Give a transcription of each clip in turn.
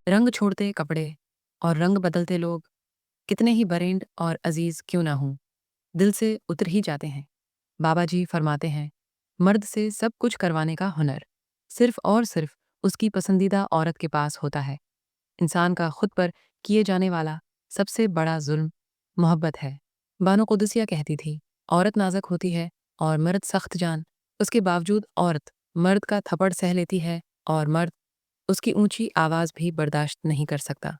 रंग छोड़ते कपड़े और रंग बदलते लोग कितने ही बरेंड और अजीज क्यों ना हों, दिल से उतर ही जाते हैं। बाबा जी फरमाते हैं, मर्द से सब कुछ करवाने का हुनर सिर्फ और सिर्फ उसकी पसंदीदा औरत के पास होता है। इंसान का खुद पर किए जाने वाला सबसे बड़ा जुल्म मोहब्बत है। बानो कुदसिया कहती थी, औरत नाजुक होती है और मर्द सख्त जान। उसके बावजूद औरत मर्द का थप्पड़ सह लेती है और मर्द उसकी ऊंची आवाज़ भी बर्दाश्त नहीं कर सकता।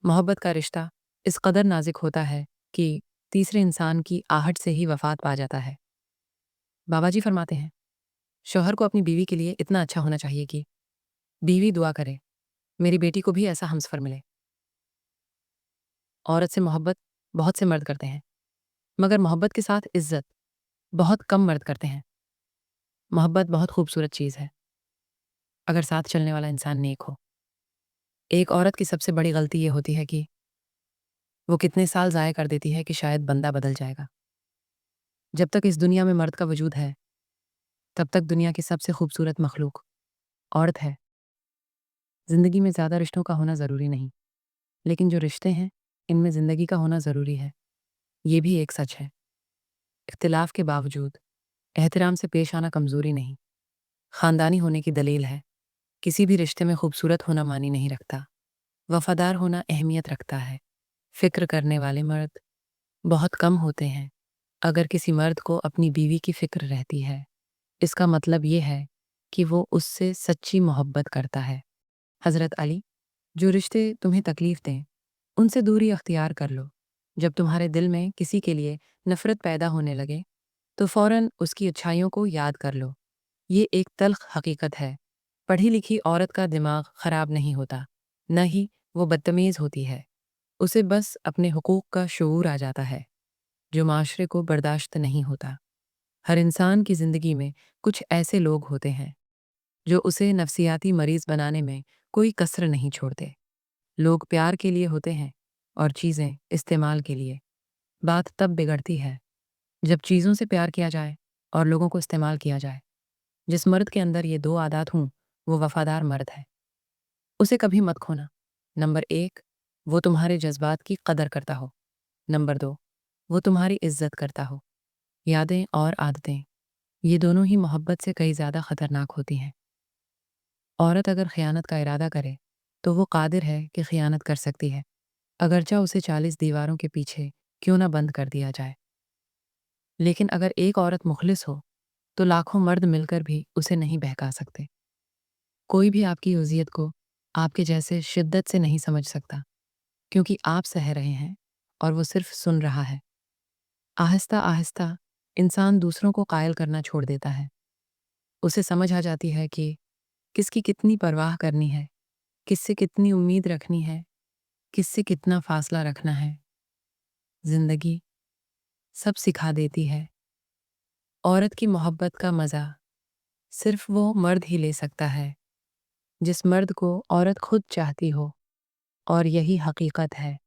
मोहब्बत का रिश्ता इस कदर नाजुक होता है कि तीसरे इंसान की आहट से ही वफात पा जाता है। बाबा जी फरमाते हैं, शौहर को अपनी बीवी के लिए इतना अच्छा होना चाहिए कि बीवी दुआ करे, मेरी बेटी को भी ऐसा हमसफर मिले। औरत से मोहब्बत बहुत से मर्द करते हैं, मगर मोहब्बत के साथ इज्जत बहुत कम मर्द करते हैं। मोहब्बत बहुत खूबसूरत चीज़ है, अगर साथ चलने वाला इंसान नेक हो। एक औरत की सबसे बड़ी गलती ये होती है कि वो कितने साल ज़ाया कर देती है कि शायद बंदा बदल जाएगा। जब तक इस दुनिया में मर्द का वजूद है, तब तक दुनिया की सबसे खूबसूरत मखलूक औरत है। ज़िंदगी में ज़्यादा रिश्तों का होना ज़रूरी नहीं, लेकिन जो रिश्ते हैं, इनमें ज़िंदगी का होना ज़रूरी है। ये भी एक सच है। इख्तिलाफ के बावजूद एहतराम से पेश आना कमज़ोरी नहीं, ख़ानदानी होने की दलील है। किसी भी रिश्ते में खूबसूरत होना मानी नहीं रखता, वफ़ादार होना अहमियत रखता है। फ़िक्र करने वाले मर्द बहुत कम होते हैं। अगर किसी मर्द को अपनी बीवी की फ़िक्र रहती है, इसका मतलब ये है कि वो उससे सच्ची मोहब्बत करता है। हज़रत अली, जो रिश्ते तुम्हें तकलीफ़ दें, उनसे दूरी अख्तियार कर लो। जब तुम्हारे दिल में किसी के लिए नफ़रत पैदा होने लगे, तो फ़ौरन उसकी अच्छाइयों को याद कर लो। ये एक तल्ख़ हकीकत है। पढ़ी लिखी औरत का दिमाग ख़राब नहीं होता, न ही वो बदतमीज़ होती है। उसे बस अपने हुकूक का शऊर आ जाता है, जो माशरे को बर्दाश्त नहीं होता। हर इंसान की ज़िंदगी में कुछ ऐसे लोग होते हैं, जो उसे नफ्सियाती मरीज़ बनाने में कोई कसर नहीं छोड़ते। लोग प्यार के लिए होते हैं और चीज़ें इस्तेमाल के लिए। बात तब बिगड़ती है, जब चीज़ों से प्यार किया जाए और लोगों को इस्तेमाल किया जाए। जिस मर्द के अंदर ये 2 आदात हों, वो वफ़ादार मर्द है। उसे कभी मत खोना। नंबर 1, वो तुम्हारे जज़्बात की कदर करता हो। नंबर 2, वो तुम्हारी इज़्ज़त करता हो। यादें और आदतें, ये दोनों ही मोहब्बत से कहीं ज़्यादा ख़तरनाक होती हैं। औरत अगर ख़यानत का इरादा करे, तो वो क़ादिर है कि ख़यानत कर सकती है, अगरचा उसे 40 दीवारों के पीछे क्यों ना बंद कर दिया जाए। लेकिन अगर एक औरत मुख़लिस हो, तो लाखों मर्द मिलकर भी उसे नहीं बहका सकते। कोई भी आपकी उज़ियत को आपके जैसे शिद्दत से नहीं समझ सकता, क्योंकि आप सह रहे हैं और वो सिर्फ़ सुन रहा है। आहिस्ता-आहिस्ता इंसान दूसरों को कायल करना छोड़ देता है। उसे समझ आ जाती है कि किसकी कितनी परवाह करनी है, किससे कितनी उम्मीद रखनी है, किससे कितना फ़ासला रखना है। ज़िंदगी सब सिखा देती है। औरत की मोहब्बत का मज़ा सिर्फ़ वो मर्द ही ले सकता है, जिस मर्द को औरत खुद चाहती हो, और यही हकीकत है।